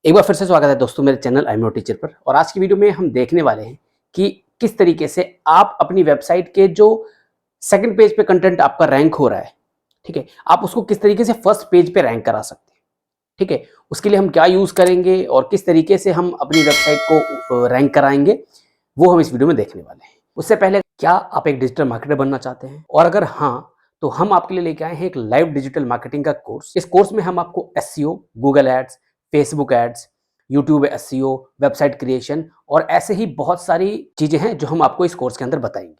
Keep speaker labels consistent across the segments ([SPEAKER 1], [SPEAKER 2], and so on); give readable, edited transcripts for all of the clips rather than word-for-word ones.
[SPEAKER 1] एक बार फिर से स्वागत है दोस्तों मेरे channel I am your teacher पर। और आज की वीडियो में हम देखने वाले हैं कि किस तरीके से आप अपनी वेबसाइट के जो सेकंड पेज पे कंटेंट आपका रैंक हो रहा है, ठीक है, आप उसको किस तरीके से फर्स्ट पेज पे रैंक करा सकते हैं। ठीक है, उसके लिए हम क्या यूज करेंगे और किस तरीके से हम अपनी वेबसाइट को रैंक कराएंगे, वो हम इस वीडियो में देखने वाले हैं। उससे पहले, क्या आप एक डिजिटल मार्केटर बनना चाहते हैं? और अगर हाँ, तो हम आपके लिए लेके आए हैं एक लाइव डिजिटल मार्केटिंग का कोर्स। इस कोर्स में हम आपको SEO, Google ads, Facebook ads, YouTube SEO, website creation और ऐसे ही बहुत सारी चीजें हैं जो हम आपको इस कोर्स के अंदर बताएंगे।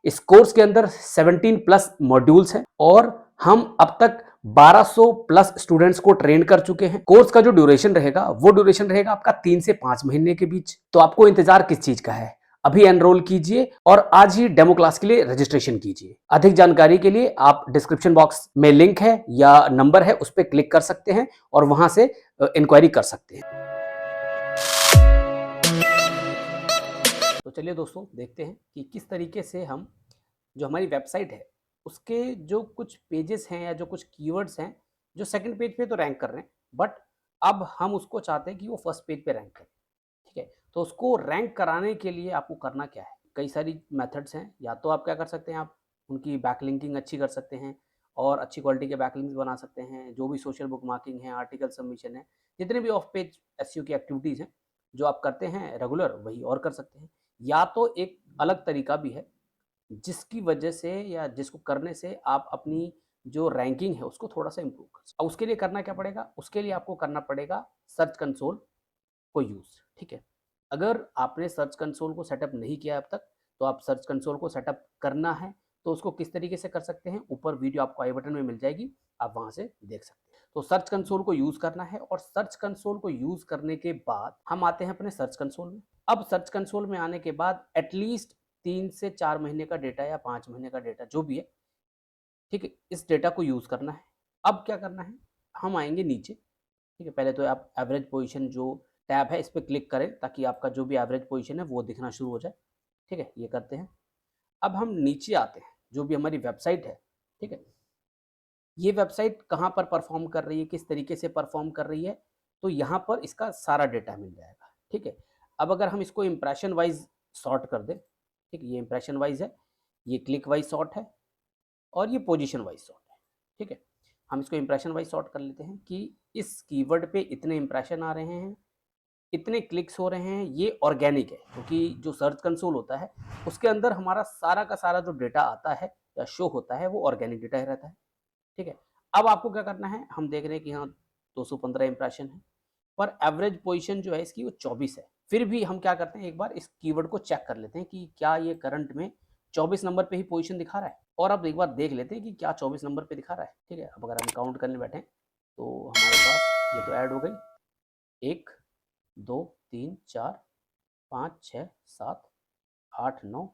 [SPEAKER 1] इस कोर्स के अंदर 17 प्लस मॉड्यूल्स हैं और हम अब तक 1200 प्लस स्टूडेंट्स को ट्रेन कर चुके हैं। कोर्स का जो ड्यूरेशन रहेगा वो ड्यूरेशन रहेगा आपका 3 से 5 महीने के बीच। तो आपको इंतजार किस चीज का है? अभी एनरोल कीजिए और आज ही डेमो क्लास के लिए रजिस्ट्रेशन कीजिए। अधिक जानकारी के लिए आप डिस्क्रिप्शन बॉक्स में लिंक है या नंबर है, उस पर क्लिक कर सकते हैं और वहां से इंक्वायरी कर सकते हैं। तो चलिए दोस्तों, देखते हैं कि किस तरीके से हम जो हमारी वेबसाइट है उसके जो कुछ पेजेस हैं या जो कुछ कीवर्ड्स हैं जो सेकंड पेज पे तो रैंक कर रहे हैं, बट अब हम उसको चाहते हैं कि वो फर्स्ट पेज पे रैंक करें। ठीक है, तो उसको रैंक कराने के लिए आपको करना क्या है? कई सारी मेथड्स हैं। या तो आप क्या कर सकते हैं, आप उनकी बैकलिंकिंग अच्छी कर सकते हैं और अच्छी क्वालिटी के बैकलिंक्स बना सकते हैं। जो भी सोशल बुक मार्किंग है, आर्टिकल सबमिशन है, जितने भी ऑफ पेज एसईओ की एक्टिविटीज़ हैं जो आप करते हैं रेगुलर, वही और कर सकते हैं। या तो एक अलग तरीका भी है जिसकी वजह से या जिसको करने से आप अपनी जो रैंकिंग है उसको थोड़ा सा इम्प्रूव कर सकते। उसके लिए करना क्या पड़ेगा? उसके लिए आपको करना पड़ेगा सर्च कंसोल को यूज़। ठीक है, अगर आपने सर्च कंसोल को सेटअप नहीं किया अब तक, तो आप सर्च कंसोल को सेटअप करना है तो उसको किस तरीके से कर सकते हैं, ऊपर वीडियो आपको आई बटन में मिल जाएगी, आप वहां से देख सकते हैं। तो सर्च कंसोल को यूज करना है और सर्च कंसोल को यूज करने के बाद हम आते हैं अपने सर्च कंसोल में। अब सर्च कंसोल में आने के बाद एटलीस्ट 3 से 4 महीने का डेटा या 5 महीने का डेटा जो भी है, ठीक है, इस डेटा को यूज करना है। अब क्या करना है, हम आएंगे नीचे। ठीक है, पहले तो आप एवरेज पोजीशन जो टैब है इस पर क्लिक करें ताकि आपका जो भी एवरेज पोजीशन है वो दिखना शुरू हो जाए। ठीक है, ये करते हैं। अब हम नीचे आते हैं, जो भी हमारी वेबसाइट है, ठीक है, ये वेबसाइट कहाँ पर परफॉर्म कर रही है, किस तरीके से परफॉर्म कर रही है, तो यहाँ पर इसका सारा डेटा मिल जाएगा। ठीक है, अब अगर हम इसको इंप्रेशन वाइज सॉर्ट कर दें, ठीक है, ये इंप्रेशन वाइज है, ये क्लिक वाइज सॉर्ट है और ये पोजीशन वाइज सॉर्ट है। ठीक है, हम इसको इंप्रेशन वाइज सॉर्ट कर लेते हैं कि इस कीवर्ड पे इतने इंप्रेशन आ रहे हैं, इतने क्लिक्स हो रहे हैं। ये ऑर्गेनिक है क्योंकि जो सर्च कंसोल होता है उसके अंदर हमारा सारा का सारा जो डेटा आता है या शो होता है वो ऑर्गेनिक डेटा ही रहता है। ठीक है, अब आपको क्या करना है, हम देख रहे हैं कि हाँ 215 इंप्रेशन है, पर एवरेज पोजीशन जो है इसकी वो 24 है। फिर भी हम क्या करते हैं, एक बार इस कीवर्ड को चेक कर लेते हैं कि क्या ये करंट में 24 नंबर पे ही पोजीशन दिखा रहा है। और अब एक बार देख लेते हैं कि क्या 24 नंबर पे दिखा रहा है। ठीक है, अब अगर हम काउंट करने बैठे तो हमारे पास ये तो ऐड हो गई, 1 2 3 4 5 6 7 8 9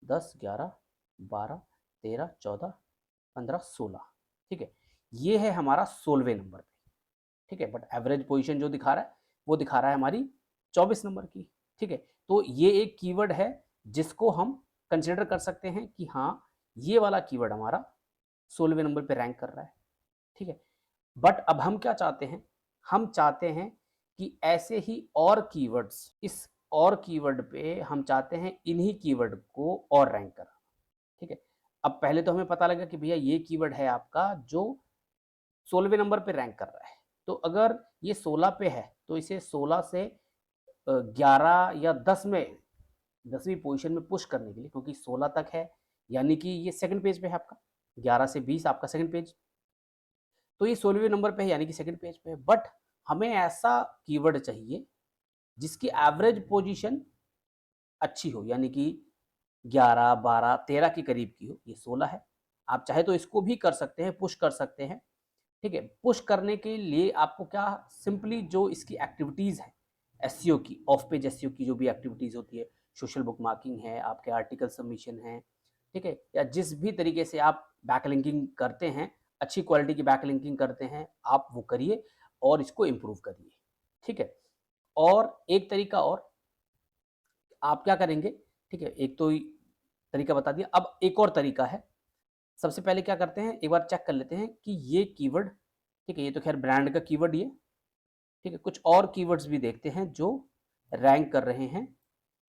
[SPEAKER 1] 10 11 12 13 14 15 16। ठीक है, ये है हमारा 16वें नंबर पे। ठीक है, बट एवरेज पोजीशन जो दिखा रहा है वो दिखा रहा है हमारी 24 नंबर की। ठीक है, तो ये एक कीवर्ड है जिसको हम कंसिडर कर सकते हैं कि हाँ, ये वाला कीवर्ड हमारा 16वें नंबर पे रैंक कर रहा है। ठीक है, बट अब हम क्या चाहते हैं, हम चाहते हैं कि ऐसे ही और कीवर्ड्स, इस और कीवर्ड पे हम चाहते हैं इन्हीं कीवर्ड को और रैंक करना। ठीक है, अब पहले तो हमें पता लगा कि भैया ये कीवर्ड है आपका जो 16वें नंबर पे रैंक कर रहा है। तो अगर ये 16 पे है तो इसे 16 से 11 या 10 में, 10वीं पोजीशन में पुश करने के लिए, क्योंकि 16 तक है यानी कि ये सेकंड पेज पे है आपका, 11 से 20 आपका सेकंड पेज, तो ये 16वें नंबर पे है यानी कि सेकंड पेज पे है। बट हमें ऐसा कीवर्ड चाहिए जिसकी एवरेज पोजीशन अच्छी हो, यानी कि 11 12 13 के करीब की हो। ये 16 है, आप चाहे तो इसको भी कर सकते हैं, पुश कर सकते हैं। ठीक है, पुश करने के लिए आपको क्या, सिंपली जो इसकी एक्टिविटीज़ है एसईओ की, ऑफ पेज एसईओ की जो भी एक्टिविटीज़ होती है, सोशल बुक मार्किंग है, आपके आर्टिकल सबमिशन है, ठीक है, या जिस भी तरीके से आप बैकलिंकिंग करते हैं, अच्छी क्वालिटी की बैकलिंकिंग करते हैं, आप वो करिए और इसको इम्प्रूव करिए। ठीक है, और एक तरीका और आप क्या करेंगे, ठीक है, एक तो तरीका बता दिया, अब एक और तरीका है। सबसे पहले क्या करते हैं, एक बार चेक कर लेते हैं कि ये कीवर्ड, ठीक है, ये तो खैर ब्रांड का कीवर्ड, ये ठीक है, कुछ और कीवर्ड्स भी देखते हैं जो रैंक कर रहे हैं।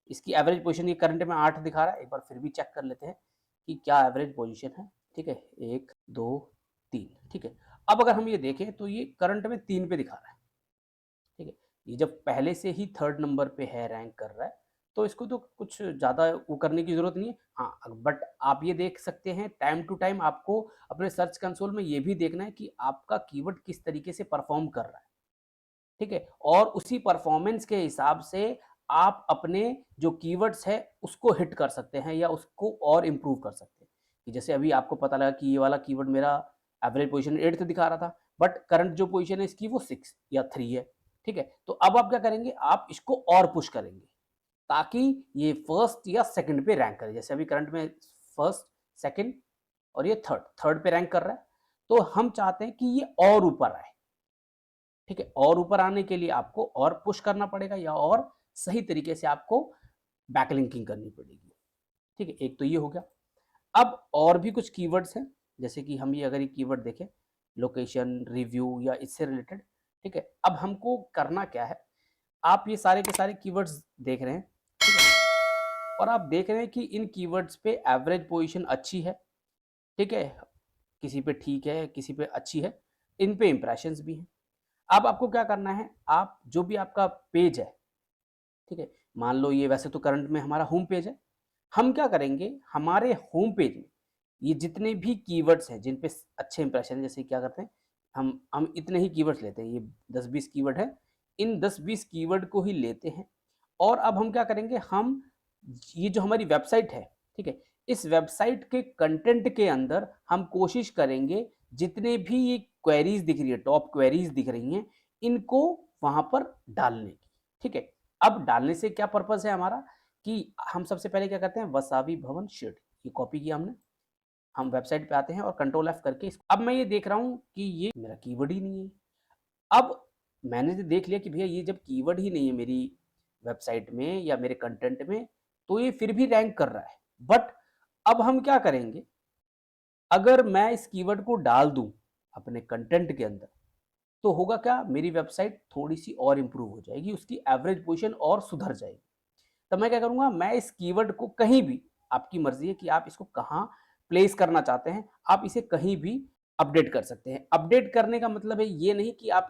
[SPEAKER 1] इसकी एवरेज पोजीशन ये करंट में 8 दिखा रहा है, एक बार फिर भी चेक कर लेते हैं कि क्या एवरेज पोजीशन है। ठीक है, 1 2 3। ठीक है, अब अगर हम ये देखें तो ये करंट में 3 पे दिखा रहा है। ठीक है, ये जब पहले से ही थर्ड नंबर पे है, रैंक कर रहा है, तो इसको तो कुछ ज़्यादा वो करने की ज़रूरत नहीं है। हाँ, बट आप ये देख सकते हैं टाइम टू टाइम आपको अपने सर्च कंसोल में ये भी देखना है कि आपका कीवर्ड किस तरीके से परफॉर्म कर रहा है। ठीक है, और उसी परफॉर्मेंस के हिसाब से आप अपने जो कीवर्ड्स है उसको हिट कर सकते हैं या उसको और इम्प्रूव कर सकते हैं। कि जैसे अभी आपको पता लगा कि ये वाला कीवर्ड मेरा एवरेज पोजीशन 8th दिखा रहा था, बट करंट जो पोजीशन है इसकी वो 6 या 3 है। ठीक है, तो अब आप क्या करेंगे, आप इसको और पुश करेंगे ताकि ये फर्स्ट या सेकंड पे रैंक करे। जैसे अभी करंट में फर्स्ट, सेकंड और ये थर्ड, थर्ड पे रैंक कर रहा है, तो हम चाहते हैं कि ये और ऊपर आए। ठीक है, और ऊपर आने के लिए आपको और पुश करना पड़ेगा या और सही तरीके से आपको बैकलिंकिंग करनी पड़ेगी। ठीक है, एक तो ये हो गया। अब और भी कुछ कीवर्ड्स हैं, जैसे कि हम ये अगर ये कीवर्ड देखें, लोकेशन, रिव्यू या इससे रिलेटेड। ठीक है, अब हमको करना क्या है, आप ये सारे के सारे कीवर्ड्स देख रहे हैं। ठीक है, और आप देख रहे हैं कि इन कीवर्ड्स पे एवरेज पोजीशन अच्छी है। ठीक है, किसी पे ठीक है, किसी पे अच्छी है, इन पे इंप्रेशंस भी हैं। अब आपको क्या करना है, आप जो भी आपका पेज है, ठीक है, मान लो ये वैसे तो करंट में हमारा होम पेज है, हम क्या करेंगे, हमारे होम पेज में ये जितने भी कीवर्ड्स हैं जिन पे अच्छे इंप्रेशन, जैसे क्या करते हैं, हम इतने ही कीवर्ड्स लेते हैं, ये 10-20 कीवर्ड है, इन 10-20 कीवर्ड को ही लेते हैं। और अब हम क्या करेंगे, हम ये जो हमारी वेबसाइट है, ठीक है, इस वेबसाइट के कंटेंट के अंदर हम कोशिश करेंगे जितने भी ये क्वेरीज दिख रही है, टॉप क्वेरीज दिख रही हैं, इनको वहां पर डालने की। ठीक है, अब डालने से क्या पर्पस है हमारा, कि हम सबसे पहले क्या करते हैं, वसावी भवन शेड, ये कॉपी किया हमने, हम वेबसाइट पे आते हैं और कंट्रोल एफ करके अब मैं ये देख रहा हूँ कि ये मेरा कीवर्ड ही नहीं है। अब मैंने तो देख लिया कि भैया ये जब कीवर्ड ही नहीं है मेरी वेबसाइट में या मेरे कंटेंट में, तो ये फिर भी रैंक कर रहा है। बट अब हम क्या करेंगे, अगर मैं इस कीवर्ड को डाल दूं अपने कंटेंट के अंदर, तो होगा क्या, मेरी वेबसाइट थोड़ी सी और इंप्रूव हो जाएगी, उसकी एवरेज पोजीशन और सुधर जाएगी। तब मैं क्या करूंगा, मैं इस कीवर्ड को कहीं भी, आपकी मर्जी है कि आप इसको कहाँ प्लेस करना चाहते हैं, आप इसे कहीं भी अपडेट कर सकते हैं। अपडेट करने का मतलब है ये नहीं कि आप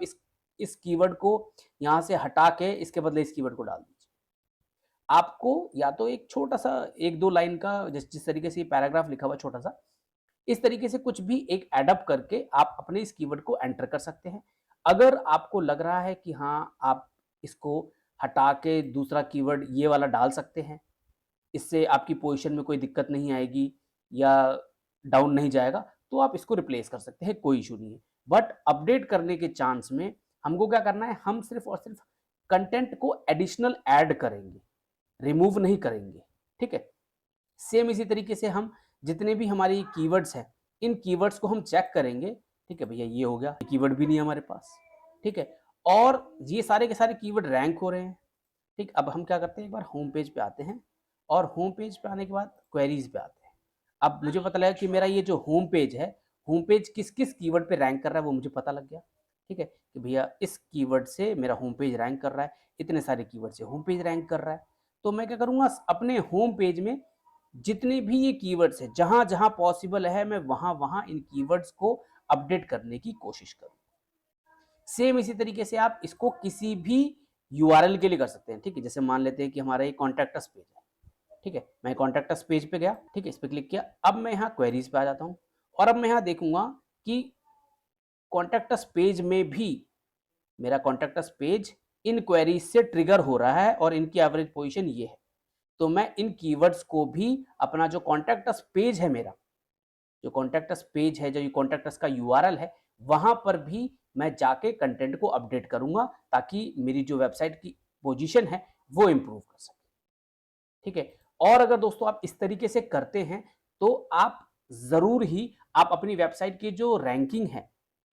[SPEAKER 1] इस कीवर्ड को यहाँ से हटा के इसके बदले इस कीवर्ड को डाल दीजिए। आपको या तो एक छोटा सा 1-2 लाइन का, जिस तरीके से ये पैराग्राफ लिखा हुआ छोटा सा, इस तरीके से कुछ भी एक एडअप करके आप अपने इस कीवर्ड को एंटर कर सकते हैं। अगर आपको लग रहा है कि हाँ, आप इसको हटा के दूसरा कीवर्ड ये वाला डाल सकते हैं, इससे आपकी पोजीशन में कोई दिक्कत नहीं आएगी या डाउन नहीं जाएगा, तो आप इसको रिप्लेस कर सकते हैं, कोई इश्यू नहीं है। बट अपडेट करने के चांस में हमको क्या करना है, हम सिर्फ और सिर्फ कंटेंट को एडिशनल ऐड करेंगे, रिमूव नहीं करेंगे। ठीक है, सेम इसी तरीके से हम जितने भी हमारी कीवर्ड्स हैं, इन कीवर्ड्स को हम चेक करेंगे। ठीक है भैया, ये हो गया, कीवर्ड भी नहीं है हमारे पास। ठीक है, और ये सारे के सारे कीवर्ड रैंक हो रहे हैं। ठीक, अब हम क्या करते हैं, एक बार होम पेज पे आते हैं और होम पेज पे आने के बाद क्वेरीज पे आते हैं। अब मुझे पता लगा कि मेरा ये जो होम पेज है, होम पेज किस किस कीवर्ड पे रैंक कर रहा है वो मुझे पता लग गया। ठीक है, कि भैया इस कीवर्ड से मेरा होम पेज रैंक कर रहा है, इतने सारे कीवर्ड से होम पेज रैंक कर रहा है। तो मैं क्या करूँगा, अपने होम पेज में जितने भी ये कीवर्ड्स हैं, जहाँ जहाँ पॉसिबल है, मैं वहाँ वहाँ इन कीवर्ड्स को अपडेट करने की कोशिश करूँ। सेम इसी तरीके से आप इसको किसी भी यूआरएल के लिए कर सकते हैं। ठीक है, जैसे मान लेते हैं कि हमारा ये कॉन्टैक्ट अस पेज है। ठीक है, मैं कॉन्टैक्ट अस पेज पे गया, ठीक है, इस पे क्लिक किया, अब मैं यहाँ क्वेरीज पे आ जाता हूँ और अब मैं यहाँ देखूंगा कि कॉन्टैक्ट अस पेज में भी मेरा contact us page in queries से ट्रिगर हो रहा है और इनकी एवरेज पोजीशन ये है। तो मैं इन कीवर्ड्स को भी अपना जो कॉन्टैक्ट अस पेज है, मेरा जो कॉन्टैक्ट अस पेज है, जो ये कॉन्टैक्ट अस का यूआरएल है, वहां पर भी मैं जाके कंटेंट को अपडेट करूंगा ताकि मेरी जो वेबसाइट की पोजीशन है वो इंप्रूव कर सके। ठीक है, और अगर दोस्तों आप इस तरीके से करते हैं तो आप जरूर ही आप अपनी वेबसाइट की जो रैंकिंग है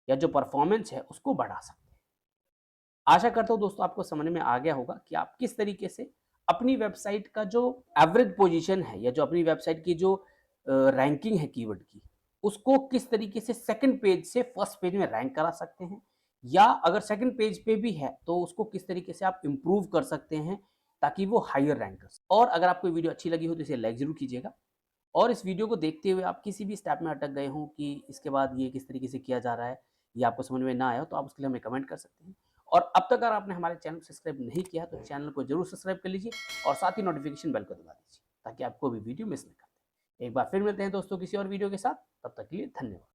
[SPEAKER 1] या जो परफॉर्मेंस है उसको बढ़ा सकते हैं। आशा करता हूँ दोस्तों आपको समझ में आ गया होगा कि आप किस तरीके से अपनी वेबसाइट का जो एवरेज पोजीशन है या जो अपनी वेबसाइट की जो रैंकिंग है कीवर्ड की, उसको किस तरीके से सेकंड पेज से फर्स्ट पेज में रैंक करा सकते हैं, या अगर सेकंड पेज पे भी है तो उसको किस तरीके से आप इम्प्रूव कर सकते हैं ताकि वो हायर रैंक कर सके। और अगर आपको वीडियो अच्छी लगी हो तो इसे लाइक ज़रूर कीजिएगा और इस वीडियो को देखते हुए आप किसी भी स्टेप में अटक गए हों कि इसके बाद ये किस तरीके से किया जा रहा है या आपको समझ में ना आया हो तो आप उसके लिए हमें कमेंट कर सकते हैं। और अब तक अगर आपने हमारे चैनल को सब्सक्राइब नहीं किया तो चैनल को ज़रूर सब्सक्राइब कर लीजिए और साथ ही नोटिफिकेशन बेल को दबा दीजिए ताकि आपको भी वीडियो मिस ना करे। एक बार फिर मिलते हैं दोस्तों किसी और वीडियो के साथ, तब तक के लिए धन्यवाद।